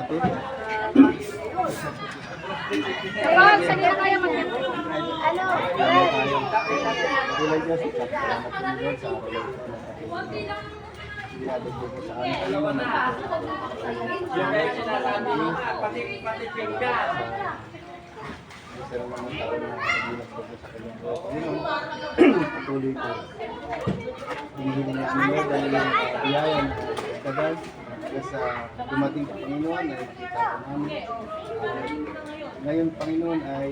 ito. Kapag sa nila kaya mag- ano? Tulad niya si Chap, natulungan sa araw. Dinadagdag ko sa akin. Isa lang naman tao na nagulat ko sa kanyang patuloy ko. Hinihiling niya sa inyo dahil biyaya na tagal. Sa dumating sa Panginoon ay kita ko namin. Ngayon Panginoon ay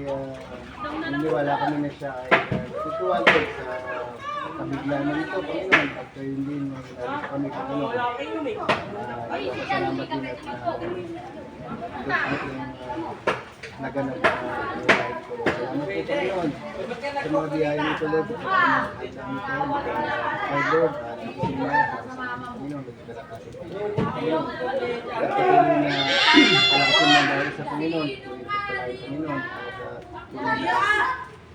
niniwala kami na siya ay tutuwag sa kabiglanan nito Panginoon at kayo din nag-alis kami Panginoon. Salamat din at naganap life ko. Salamat po Panginoon sa mga biyaya nito Lord. Salamat sa amin ko. Kay Lord, nagising na Panginoon, nagkakasip ko. Panginoon, at patuloy na palakasin ng dahil sa Panginoon. Pagpalain Panginoon.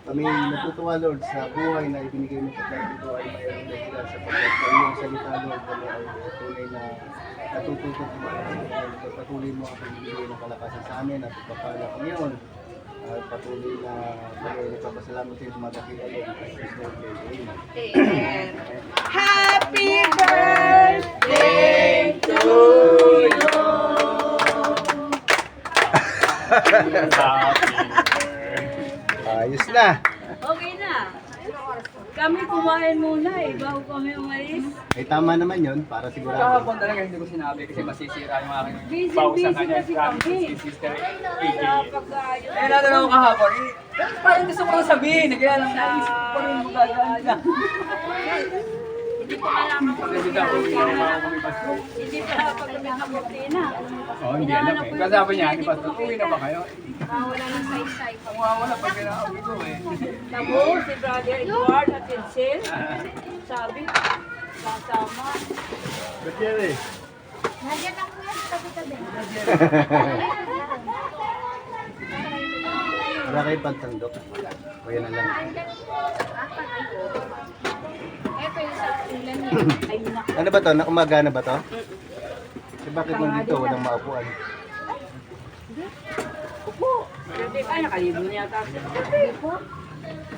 Kami natutuwa Lord sa buhay na ibinigay mo sa ito ay mayroon na sila sa pagkakayong salita Lord. Kami ay tunay na natututo mo. Patuloy mo ang pagbibigay ng kalakasan sa amin at ipapala Panginoon. At patuloy na nagpapasalamat sa iyo sa mga dakila Lord. Amen. Happy birthday to you. Ayos na. Okay na. Kami kumain muna eh, bago kami umalis. Ay tama naman yun para sigurado. Kahapon talaga hindi ko sinabi kasi masisira yung aking Busy, pau sa busy kanya. kasi Gamit kami. si Sister Kaya AJ. pag-ayos. Eh, natin ako kahapon. Parang gusto ko lang sabihin. Kaya lang naisip ko rin magagana na. Hindi ko alam kung Hindi na ako kami pastor. hindi ko alam pag nagkakamuti na. Oo, hindi alam eh. Kasi sabi niya, ni Pastor, uwi na ba kayo? Wala nang say-say. Ang wala pag kinauwi ko eh. Tamo, si Brother Edward at Edsel, sabi, sasama. Ba't yan eh? Nandiyan lang po yan sa tabi-tabi. Wala kayo pagtandok. O yan na lang. Ito yung sa ulan niya. Ay, naku. Ano ba to? Nakumagana ba to? Eh, bakit nandito walang maupuan? Upo. Ay, nakaligo niya yata. Upo.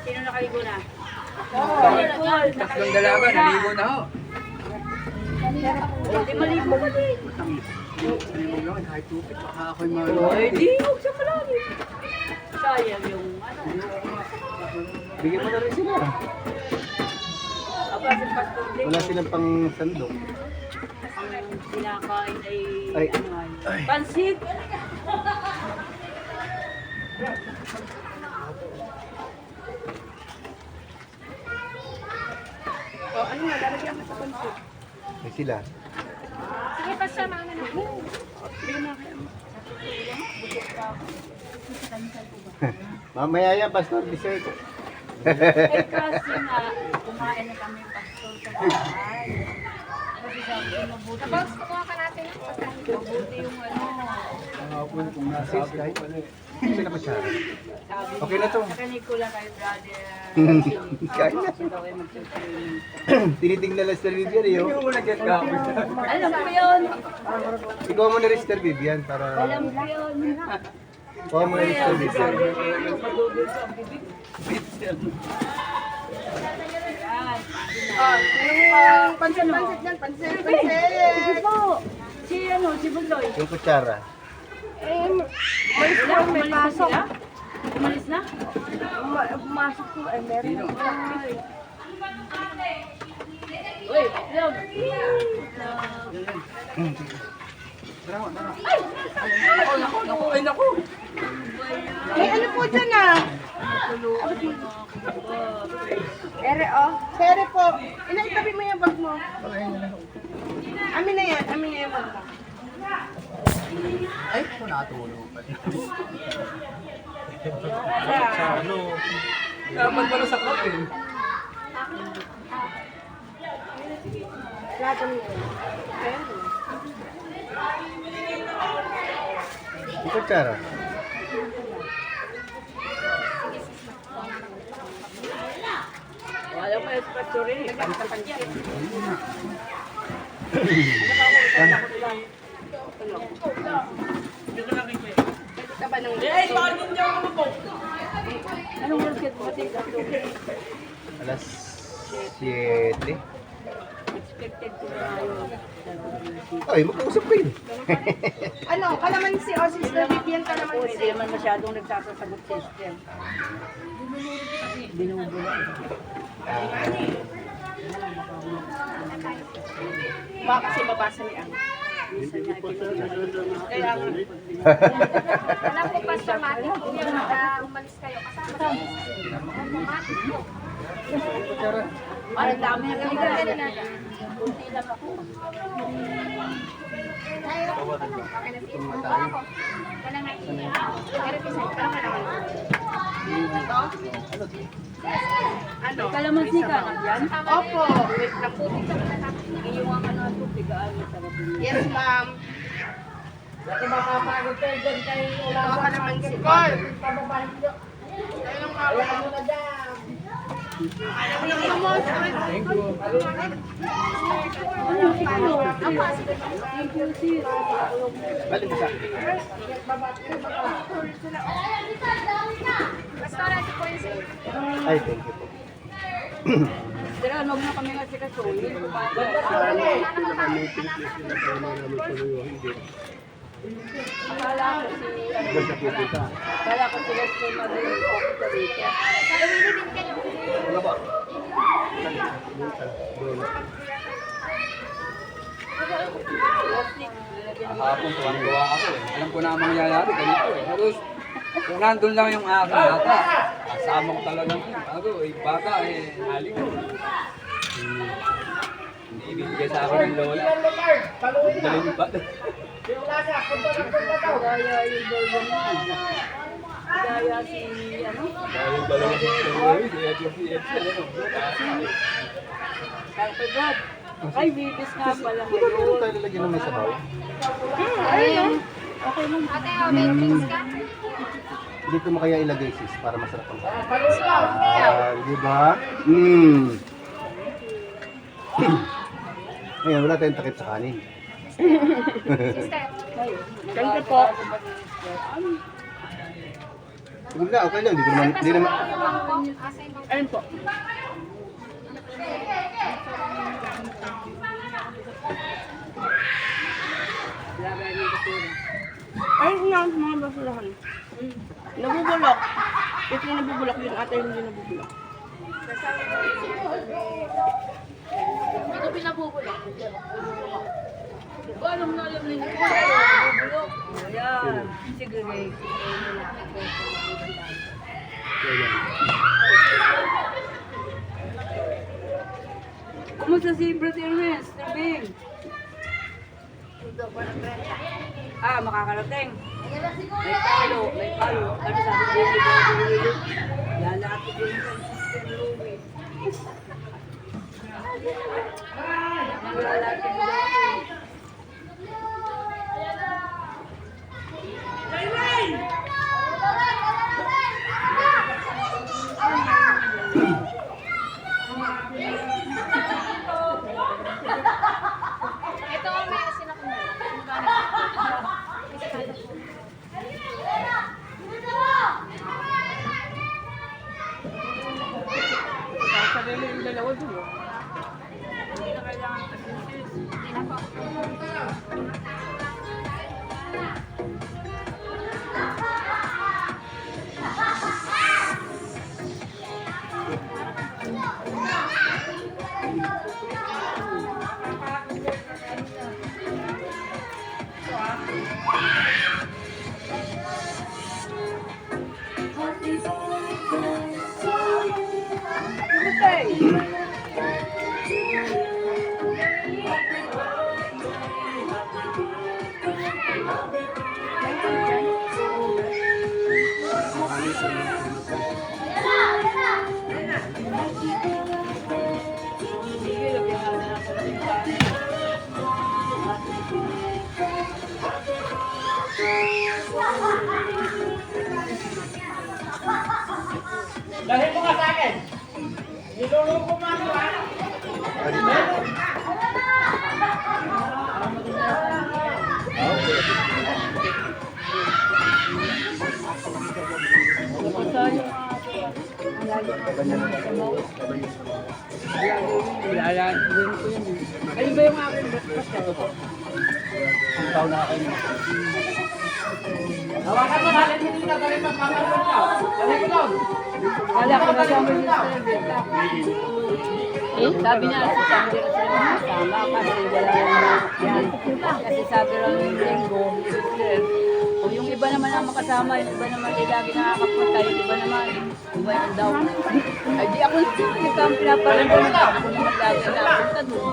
Sino nakaligo na? Tatlong dalaga, naligo na ho. Hindi maligo ka din. Naligo lang, kahit tupit, baka ako'y mga... Ay, di, huwag siya palagi. Sayang yung ano. Bigyan mo na rin sila. Aba, si Pastor Blake, Wala silang pang sandok. ang sinakain ay, Ay. ano ay, pansit. Oh, ano nga, lalagyan ka sa pansit. May sila. Sige, pasama na na. Mamaya yan, Pastor. Dessert. Eh, kasi nga, kumain na kami, Pastor, sa bahay. Kasi sabi ko, mabuti. Tapos, kukuha ka natin yung pagkain. Mabuti yung ano. Kahapon kung Sis, nasabi kahit ko pala eh. sila masyado. Sabi Okay na to. Nakanig ko lang kay brother. Kain na. Kasi daw ay mag-training. Tinitingnan lang Sister Vivian eh. Hindi oh. mo nag-get kahapon. Alam ko yun. Ikaw mo na rin Sister Vivian para... Alam ko yun. Ikaw mo na rin Sister Si Vivian. brother, madudol sa bibig. Yan. Pansit yan, pansit. Sige po. Si ano, si Buloy. Yung kutsara. Umalis na? Umalis na sila? Umalis na? Pumasok ko, eh, meron. Ay. Uy, love. Ay, naku! May ano po dyan ah? Ere oh. Ere po. Inaitabi mo yung bag mo. Amin na yan, amin na yung bag mo. Ay, ako natulog pa. Dapat pala sa cup eh. Lahat mo yun. Yung kutsara. Wala ko yung pastor rin. Pansa-pansa. Ano Anong Anong workit mo? Alas 7. Expected ko na yun. Ay, magkausap kayo. Ano, kalamansi o Sister Vivian Ako, hindi kalamansi? naman masyadong nagsasasagot system. Binubulan. Baka kasi mabasa ni Ang. Minsan niya kinukulit. Kaya nga. Alam ko, Pastor Mati, kung yung umalis kayo, kasama sa Mati po. Ang dami na Yung kami ganun na. Kunti lang ako. Okay na siya. Ako. Wala nga iiyak. Pero isa, parang wala nga. Ano? Kalamansi ka na yan? Opo. Wait lang po. Iyong ang ano ito, tigaan sa kapilin. Yes, ma'am. Dati makapagod kayo dyan kayo. Ito kalamansi. Call. Ayun ang wala mo na dyan. Thank you. Thank you, sis. Balik ka sa akin. Pastor, ito po yung sa'yo. Ay, thank you po. Pero ano na kami nga si Kasoy. Akala ko si Akala ko si Kasoy mag-office sa dito. Salawili din kayo. Ano ba? Kahapon, tuwan-tuwa ako eh. Alam ko na ang mangyayari, ganito eh. Tapos, kung nandun lang yung aking bata, kasama ko talaga ngayon. Ako eh, bata eh, hali ko. Hindi ibigay sa akin ng lola. Daling yung bata. Gaya yung dalawa mo. Gaya si ano? Dahil yung dalawa ng lola, si Edgar, ano. Kalpagod. Ay, bibis nga pala Hindi ngayon. tayo lalagyan ng may sabaw. Ayun. Okay lang. Ate, may drinks ka? Dito mo kaya ilagay sis para masarap ang sabaw. Di ba? Ngayon, wala tayong takip sa kanin. Sister. Ganda po. Sige na, okay lang. Hindi naman. Yung mangkok. Asa yung mangkok? Ayun po. Lagay niyo ito. Ayun na, mga basurahan. Nabubulok. Ito yung nabubulok, yung ate hindi nabubulok. Ito pinabubulok. Alam na alam ninyo. Bulok. Ayan. Segregate. Kumusta si Brad Ernest? Bing? Ah, makakarating. May palo, may palo. Ano sabi ko? Lalaki ko yung Sister Louie. Lalaki ko lang. Ito ang may asin ako na. Sarili yung dalawa doon. Hindi na kailangan kasi sis. Hindi na po. Sige, lagyan na lang ako ng kanin. Dahil mo nga sa akin. Niluluko mo ako ha. Ganyan na lang. Ilalaan ko rin ko yun. Ano ba yung aking breakfast? Ito po. Ang tao na kayo. Hawakan mo natin hindi ka balik magmamaroon ka. Dali ko lang. Wala ko na lang yung sabi niya sa Sunday na sila makasama kasi wala naman yan. Kasi sabi lang yung linggo, o yung iba naman ang makasama, yung iba naman ay lagi nakakapunta, yung iba naman, iba yung daw. Ay di ako ito ang pinaparoon na ako naman lagi nakapunta doon.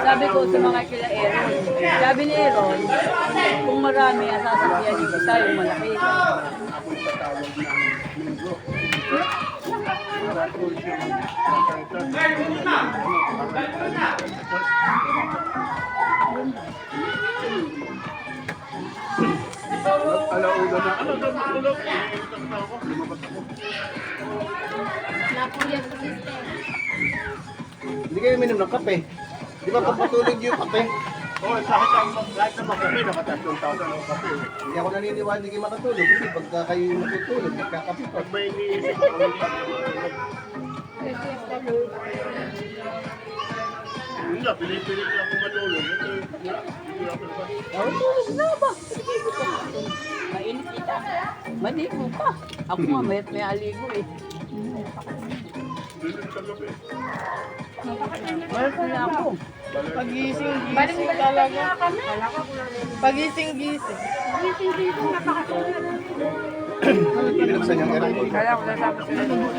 Sabi ko sa mga kila Aaron, sabi ni Aaron, kung marami ang sasakyan yung isa, yung malaki. Ako'y patawag ng linggo. Alauna na. Ano daw matulog? Lumabas ako. Napuyat sa sister. Hindi kayo minom ng kape. Di ba papatulog yung kape? Oo, kahit sa makape, nakatatlong taon ng kape. Hindi ako naniniwala hindi kayo makatulog kasi pagka kayo matutulog, nagkakape pa. Pag may iniisip ako, hindi nga, pinipilit lang ako matulog. Hindi ako naman. Tulog na ba? Mainit kita. Maligo pa. Ako nga, may aligo eh. Pilit sa gabi. Mayroon na ako. Pagising-gising talaga. Pagising-gising. Binuksan yung aircon. Kaya ako nasabi sila doon.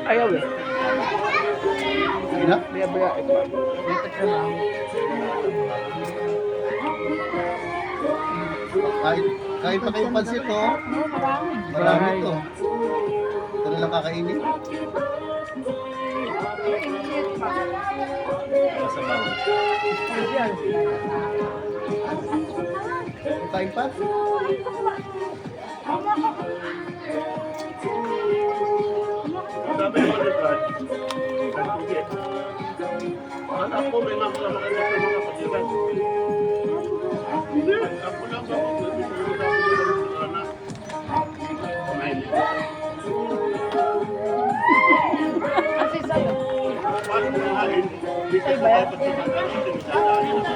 Ayaw eh. Sige na? Baya-baya ito. Dito siya lang. Kain pa kayong pansit, oh. Marami to. Ito na lang kakainin. Masabaw. Kain pa? Ang dami ng malipad. Nagpugit. Anak ko, may naman sa mga pasigan. Hindi, ako lang ba? Hindi ko yung sabi nila ng anak. Kumain nila. Kasi sa'yo. Paano kumain? Hindi ka sa dapat sa mga Ayun ba?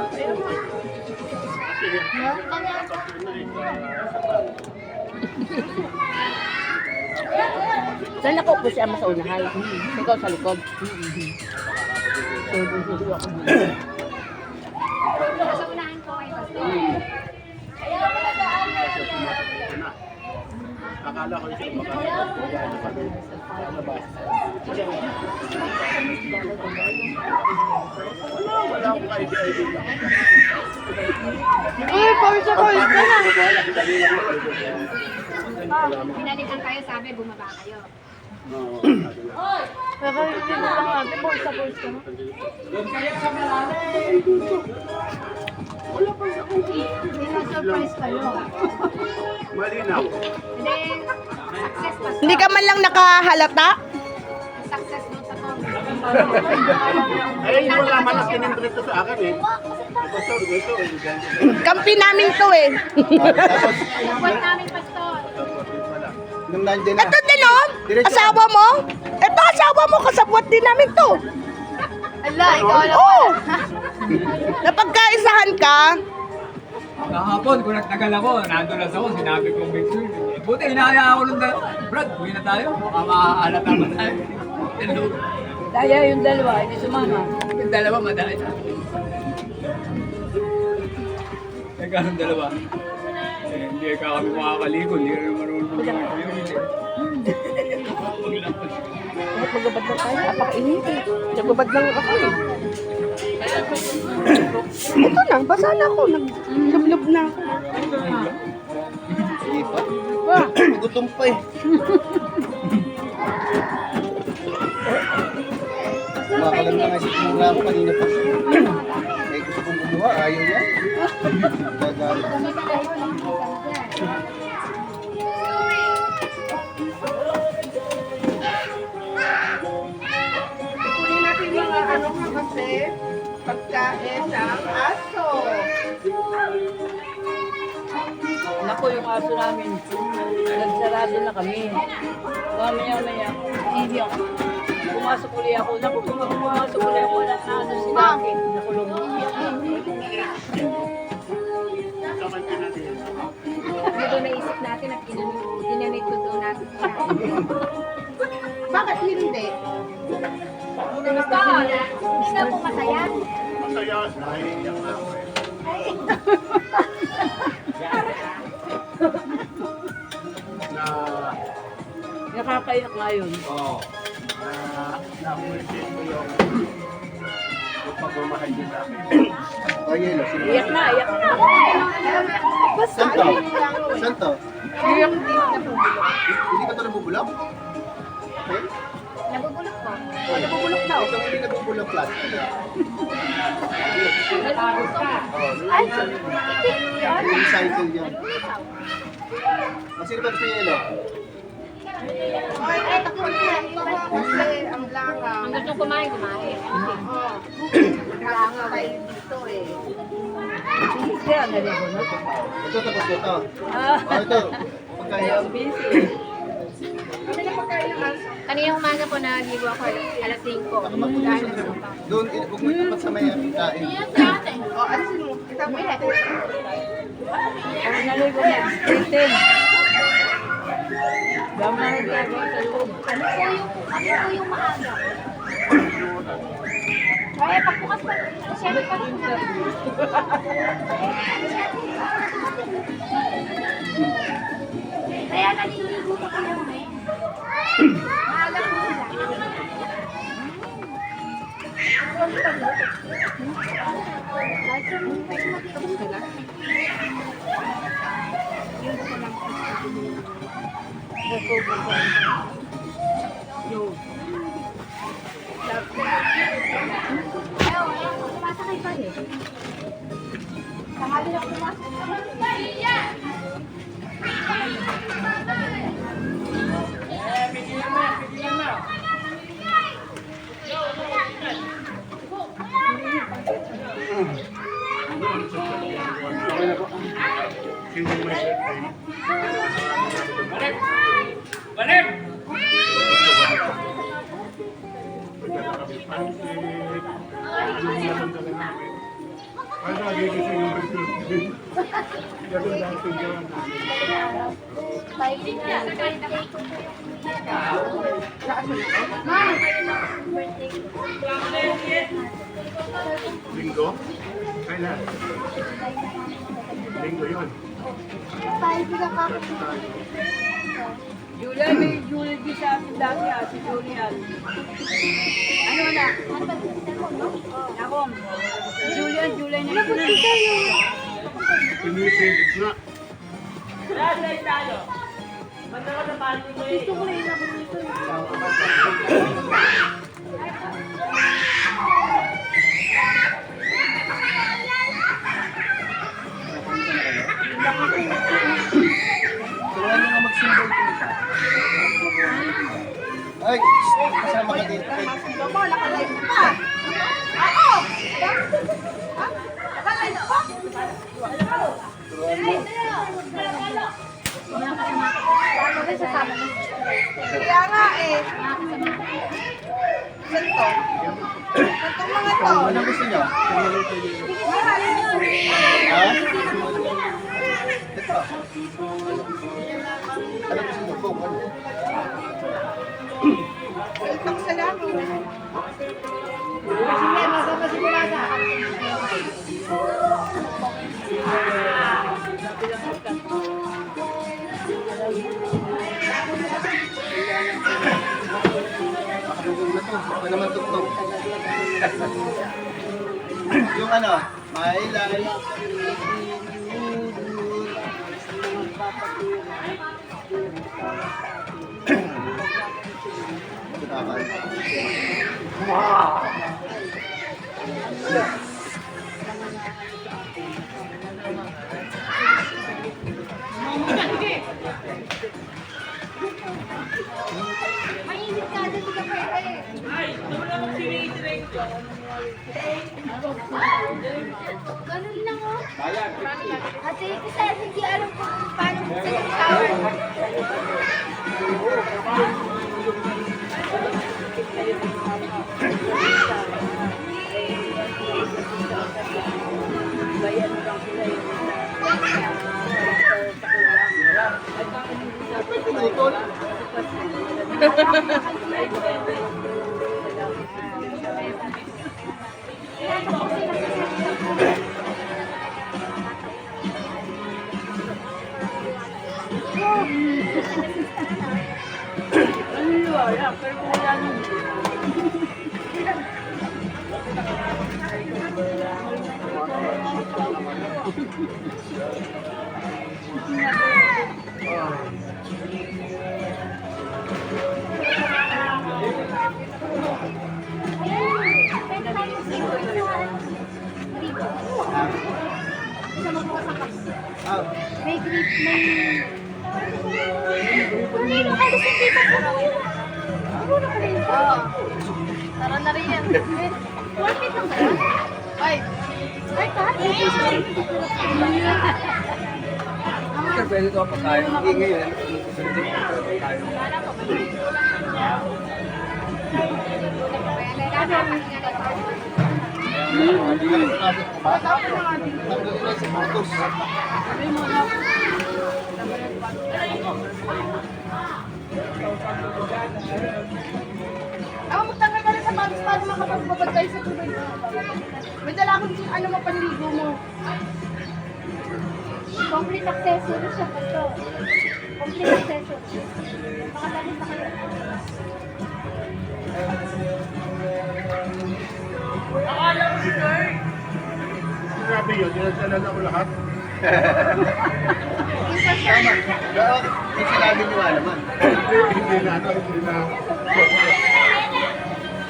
Ayun ba? Saan ako po siya sa unahan? Ikaw sa likod. Nasa unahan ko ay pastor. Akala ko yung makakalaban. Wala akong idea. Uy, pawis ako. Binalikan kayo, sabi bumaba kayo. Nakalitin na lang ate. Pawis ka na. Surprise kayo. Malinaw. Hindi, success pa. Hindi ka man lang nakahalata? Success doon sa comment. Ay, wala man ang kinintrito sa akin eh. Pastor, ito. Kampi namin to eh. Tapos, Buwan namin, pastor. nung nandiyan na. Ito din oh. Asawa mo? Ito asawa mo. Kasabwat din namin to. Ala, ikaw alam. Oo. Napagkaisahan ka. Kahapon, kung nagtagal ako, nandulas ako, sinabi ko may food. Buti, hinahaya ako nung dalawa. Brad, uwi na tayo. Baka maaalata pa tayo. Hello. Daya yung dalawa, hindi sumama. Yung dalawa, madali sa akin. Nagkaroon dalawa. Eh, hindi ka kami makakaligo, hindi rin marunong mag-swimming. Magbabad lang tayo. Napakainit eh. Nagbabad lang ako eh. Ito na, basa na ako. Naglublob na ako. Hindi pa. Gutom pa eh. Kumakalam na nga si Tumula ako kanina pa. Eh, gusto kong kumuha, ayaw niya. Gagalit. Kunin natin yung ano kasi pagkain sa aso. Naku, yung aso namin. Nagsarado na kami. Mamaya-maya, iiyak. Pumasok uli ako. Pumasok uli ako na ano sila akin. Nakulong. Ano doon naisip natin at ginamit ko doon natin. Bakit hindi? Hindi na po masaya. Masaya, naiiyak na ako eh. Na, Nakakaiyak ngayon. na-appreciate ko yung pagmamahal niyo sa akin. Oh, yelo. Sino? Iyak na, iyak na. Basta Saan to? hindi lang. Saan to? Iyak din na bubulok. Hindi ka to nabubulok? Okay. Nabubulok ko. O, nabubulok daw. Ito hindi nabubulok flat. Recycle yan. Sino ba gusto yelo? Ay, ay, takbo niya. Kasi ang langaw. Ang gusto kumain. Oo. Langaw kayo dito eh. Busy yan, nalibunod. Ito tapos ito. Ah, Oh, ito. Pagkaya. ayun, busy. Kami na pagkain ng aso. Kanina umaga po naligo ako alas 5. Dahil nagsuka. Doon, huwag mo itapat sa may kain. O, alisin mo. Kita mo ito. Ako naligo na, straighten. Dami na nagagawa sa loob. Ano po yung maaga? Ay, pagbukas pa. Siyempre pa rin. Kaya naliligo pa kayo eh. Maaga po sila. Tapos ka na? Ayaw, sumasakay pa eh. Tanghali na pumasok. Sino may birthday? Pagdala kami pansit. Yung naman dala namin. Ay, nagigising yung birthday. Ganun lang tingnan namin. Linggo? Kailan? Linggo yun. Julian, may Julian din sa atin dati, si Julian. Ano na? Ako. Julian na Julian. Pinipilit na. Gusto ko na ilabot dito. Tulungan nyo nga mag-symbol ko isa. Ay, kasama ka dito. Masigaw mo, nakalive pa. Ako! Ha? Nakalive pa? Kaya nga eh. Saan to? Itong mga to. Anong gusto nyo? Ha? Ito. Anong gusto nyo? Coke, ano? Itok sa langit. Makadugong na to. Ako naman tuktok. Yung ano, my life. Mainit ka dyan, di ka pwede. Ganun lang oh. Ate, kasi hindi alam kung paano sa shower. Bayan mo lang sila yung ano wala, pero wala nung May grip, may... Ano, halos hindi pa po. Ano ka rin? Tara na rin yan. Worth it lang ba yan? Ay! Ay, kahit. Sir, pwede ito pa tayo. Hindi ngayon. Ako magtanggal ka rin sa bags para makapagbabad tayo sa tubig. May dala akong ano mo panligo mo. Complete accessory siya, pasto. Complete accessory. Makadali sa kayo. Grabe yun, dinagdalan ako lahat. Pero, yung sinabi niyo nga naman. Hindi na ako, hindi na.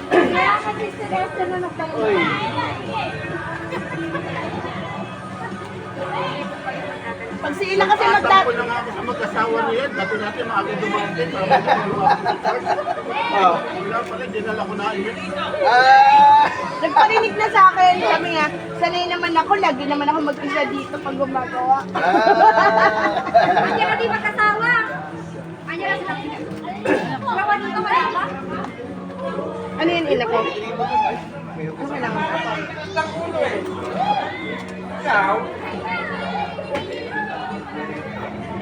Kaya kasi si Lester na nagtayo. Pag si Ila kasi Tatang magtat... ko na nga ako sa mag-asawa niya. Dati natin maaga dumating. Wala pala, dinala ko na yun. Nagparinig na sa akin. Sabi nga, sanay naman ako. Lagi naman ako mag-isa dito pag gumagawa. Anya na di magkasawa. Anya na sila. Kawan ka wala ba? Ano yun, Ila ko? Okay lang.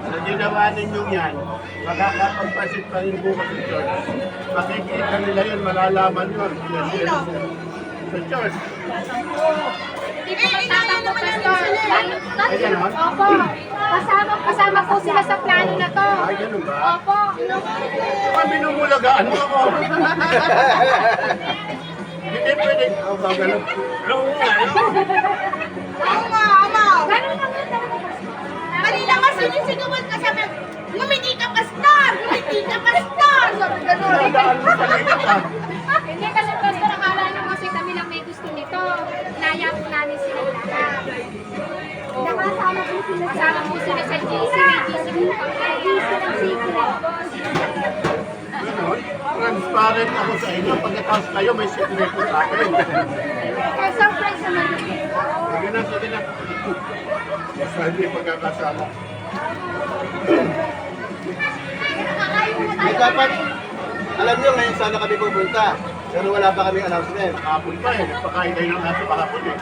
Sa ginawa ninyo yan, makakapagpasit pa rin bukas sa church. Makikita nila yun, malalaman yun. Sa church. Hindi ko magtatanggap sa store. Ay, ganon? Opo. Kasama po sila sa plano na to. Ay, ganun ba? Opo. Baka minumulagaan mo ako. Hindi pwede. Ako ba ganun? Oo nga, no? Ama, ama! Ganun naman talaga. Kanina nga sinisigawan ka sabi, ngumiti ka pastor! Ngumiti ka pastor! Sabi gano'n. Nadaan mo sa liit, ah. Hindi kasi pastor, akala nyo kasi kami lang may gusto nito. Naya po namin sila lahat. Nakasama po sila. Kasama po sila sa GC. May GC po kami. GC ng secret. Ganon? Transparent ako sa inyo. Pagkatapos kayo, may secret po sa akin. Kaya surprise naman. Sige na, sige na. Basta hindi pagkakasama. May dapat, alam niyo ngayon sana kami pupunta. Pero wala pa kami announcement. Kahapon pa eh. Nagpakain kayo ng aso kahapon eh.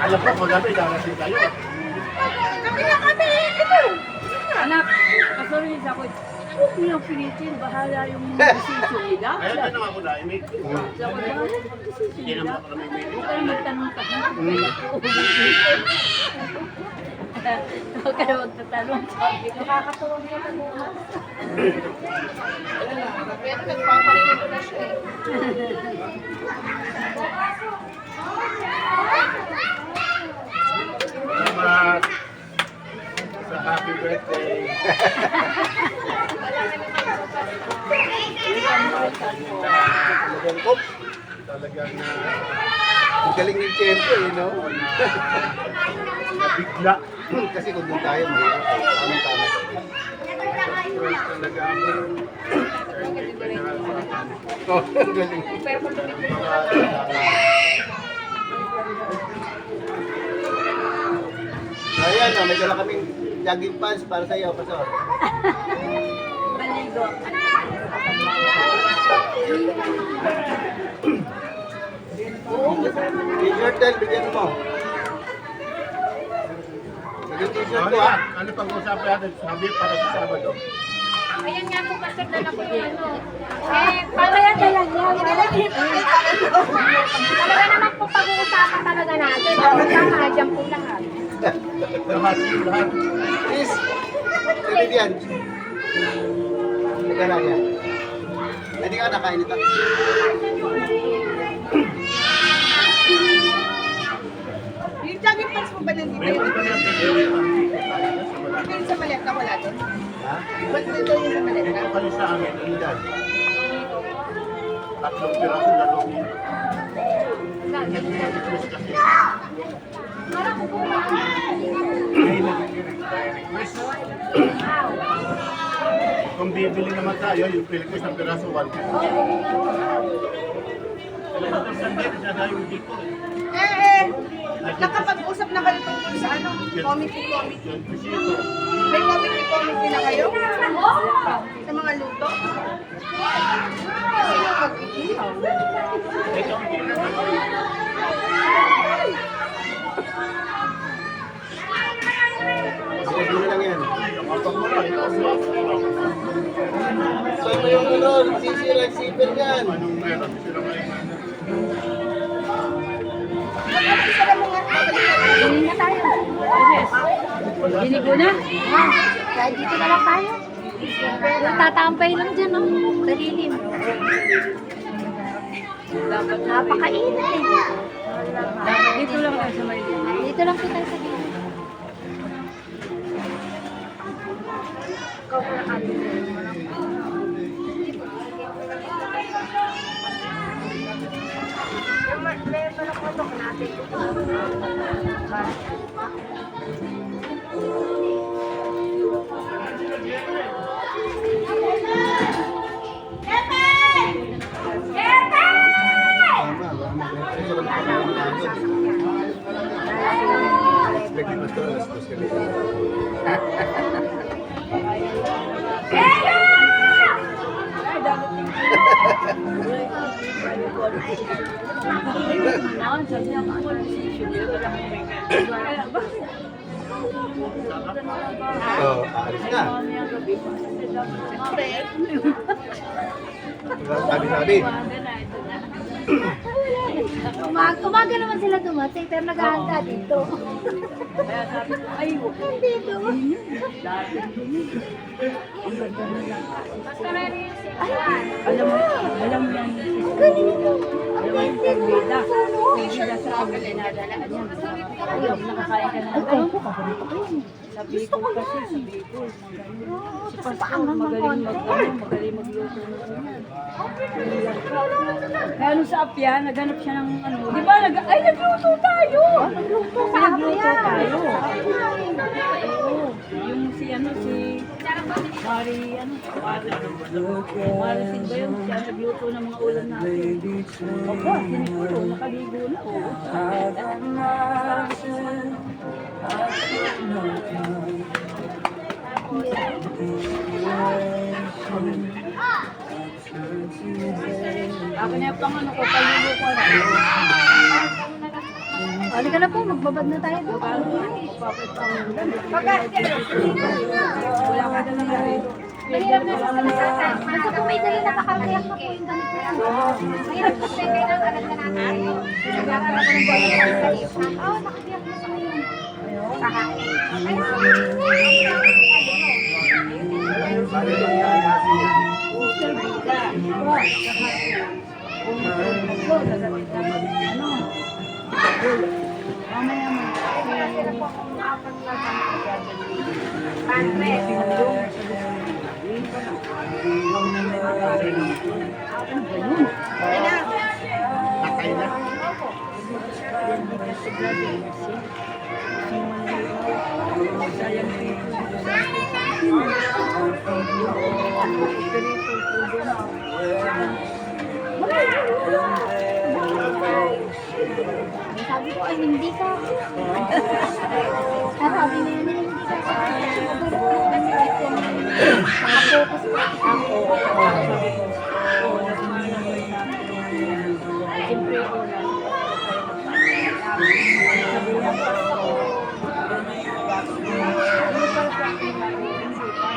Alam ko, magabi, darating kayo. Kami na kami! Ito! anak, kasorry sa ako. Huwag niyang pilitin, bahala yung decision nila. Kaya din naman ako na-imig. Sa ako, bahala yung decision Hindi nila. naman ako na-imig. Huwag kayo magtanong ka. Huwag kayo magtatanong. Sabi ko, Nakakatuwa niya sa bukas. Pero nagpaparinig na siya eh. Salamat sa happy birthday. Talagang kop. Talagang Ang galing ng tiyempo eh, no? nabigla. Kasi kung doon tayo, mahirap eh. Tama-tama. Surprise talaga ako. Birthday pa niya sa akin. Oh, ang galing. yan, oh. May dala kaming jogging pants para sa iyo, Pastor. Maligo. T-shirt din, bigyan mo. Yung t-shirt ko, ha? Ano pag-usapan natin? Sabi para sa Sabado. Ayan nga po kasi dala ko yung ano. Pamaya dala niya. Talaga naman po pag-uusapan talaga natin. Tama, dyan po lahat. Lahat. Please, sabi yan. Teka lang yan. Hindi ka nakain ito. Yung jogging pants mo ba nandito? May mga Yung sa maleta, wala doon? Ha? Ba't dito yung sa maleta? Ito kami sa amin. Ilan? 3 piraso na loob niya. Kasi may nag-request. Kung bibili naman tayo, yung request ng piraso 1. Talagang sandali na tayo dito. Nakapag-usap na kayo tungkol sa ano? Committee. Kasi ito, May committee na kayo? Sa mga luto? Kasi yung mag-iihaw. ito ang ginagawa. Sige, mo lang yan. Kapag mo lang, ito ang So, ito yung ano, sisira yung zipper yan. anong meron sila ngayon. Isa mo nga. Hindi na tayo. Dinigo na? Kahit dito na lang tayo. Tatampay lang dyan, no? Sa lilim. Napakainit eh. Dapat dito lang tayo sa Maynila. Dito lang po tayo sa lilim. Ikaw po lang kami. May panakotok natin. Tama, wala mag-request. Wala mag-request. Expect ni Pastor, alas 2 kami. Naon, sabi niya, ano, decision yun. So, aalis na. Sabi-sabi. Umaga naman sila dumating, pero naghahanda dito. Kaya sabi ko, ay, huwag ka Dito. Alam mo yan. Alam mo yung bida. Bida sa akin, dinadalaan yan. Ayaw, nakakain ka na ng ganun. Sa Bicol kasi, sa Bicol. Si Pastor, magaling magluto ng ganyan. Kaya nung sa Apia, naghanap siya ng ano. Di ba, nagluto tayo! Nagluto tayo. Oo. Yung si Mari, Mari Sid ba yun? Siya nagluto ng mga ulam natin. Opo, sinipuro, nakaligo na. Ako na yung pang ano ko, paligo ko na. Halika na po, magbabad na tayo doon. Wala ka na lang rito. Mahirap na sa salasatan. Basta po may dali na kakakayak na po yung ganito lang. Mahirap kasi kailangan alam na natin kayo. Nagkakaroon ako ng balik sa kayo. Oo, nakabiyak na sa kayo. Kakain. Nakay na. Sabi ko, ay hindi ka.